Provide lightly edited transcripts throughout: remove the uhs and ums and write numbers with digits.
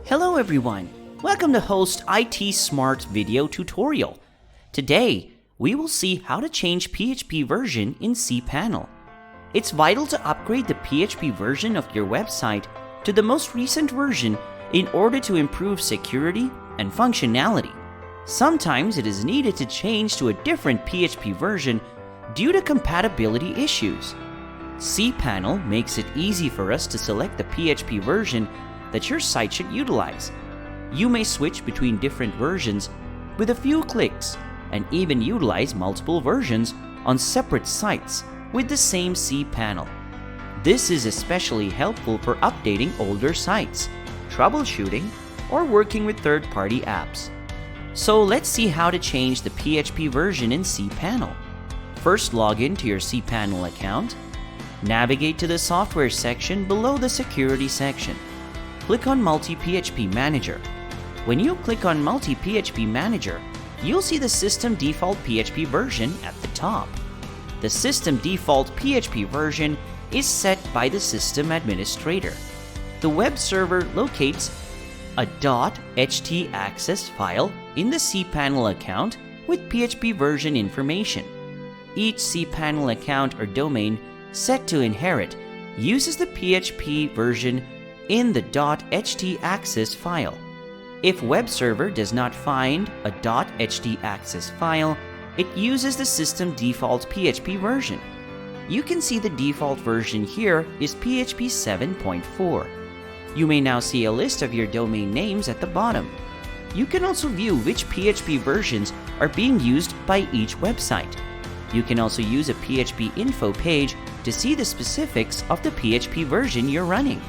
Hello everyone, welcome to Host IT Smart video tutorial. Today, we will see how to change PHP version in cPanel. It's vital to upgrade the PHP version of your website to the most recent version in order to improve security and functionality. Sometimes it is needed to change to a different PHP version due to compatibility issues. cPanel makes it easy for us to select the PHP version that your site should utilize. You may switch between different versions with a few clicks and even utilize multiple versions on separate sites with the same cPanel. This is especially helpful for updating older sites, troubleshooting, or working with third-party apps. So let's see how to change the PHP version in cPanel. First, log in to your cPanel account. Navigate to the software section below the security section. Click on Multi-PHP Manager. When you click on Multi-PHP Manager, you'll see the system default PHP version at the top. The system default PHP version is set by the system administrator. The web server locates a .htaccess file in the cPanel account with PHP version information. Each cPanel account or domain set to inherit uses the PHP version in the .htaccess file. If web server does not find a .htaccess file, it uses the system default PHP version. You can see the default version here is PHP 7.4. You may now see a list of your domain names at the bottom. You can also view which PHP versions are being used by each website. You can also use a PHP info page to see the specifics of the PHP version you're running.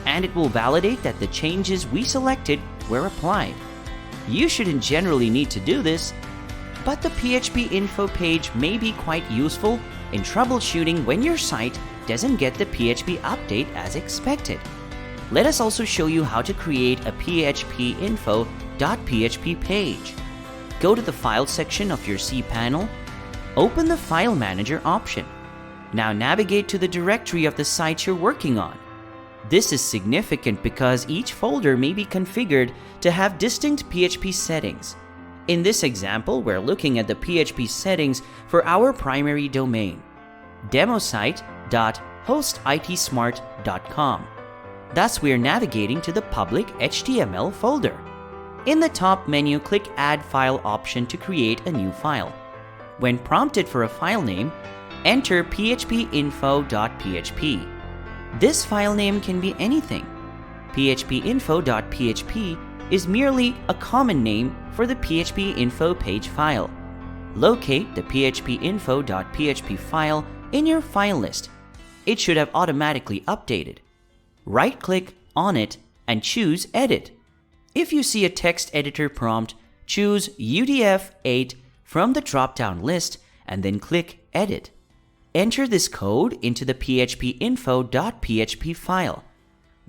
And it will validate that the changes we selected were applied. You shouldn't generally need to do this, but the PHP info page may be quite useful in troubleshooting when your site doesn't get the PHP update as expected. Let us also show you how to create a PHP info.php page. Go to the File section of your cPanel, open the File Manager option. Now navigate to the directory of the site you're working on. This is significant because each folder may be configured to have distinct PHP settings. In this example, we're looking at the PHP settings for our primary domain, demosite.hostitsmart.com. Thus, we are navigating to the public HTML folder. In the top menu, click Add File option to create a new file. When prompted for a file name, enter phpinfo.php. This file name can be anything. phpinfo.php is merely a common name for the PHP info page file. Locate the phpinfo.php file in your file list. It should have automatically updated. Right-click on it and choose Edit. If you see a text editor prompt, choose UTF-8 from the drop-down list and then click Edit. Enter this code into the phpinfo.php file.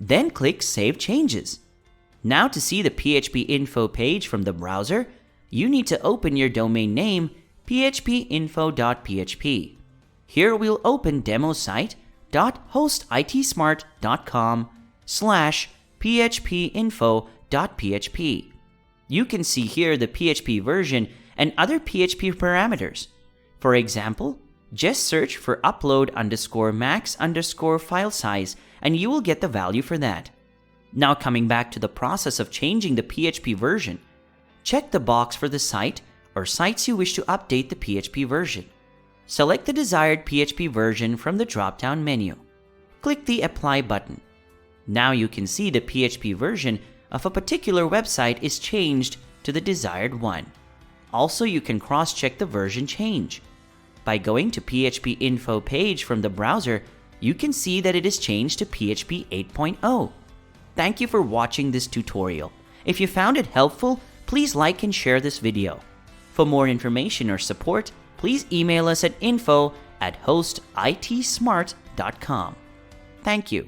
Then click Save Changes. Now to see the PHP info page from the browser, you need to open your domain name phpinfo.php. Here we'll open demosite.hostitsmart.com/phpinfo.php. You can see here the PHP version and other PHP parameters. For example, just search for upload_max_file size and you will get the value for that. Now coming back to the process of changing the PHP version, check the box for the site or sites you wish to update the PHP version. Select the desired PHP version from the drop-down menu. Click the Apply button. Now you can see the PHP version of a particular website is changed to the desired one. Also, you can cross-check the version change. By going to PHP info page from the browser, you can see that it is changed to PHP 8.0. Thank you for watching this tutorial. If you found it helpful, please like and share this video. For more information or support, please email us at info@hostitsmart.com. Thank you.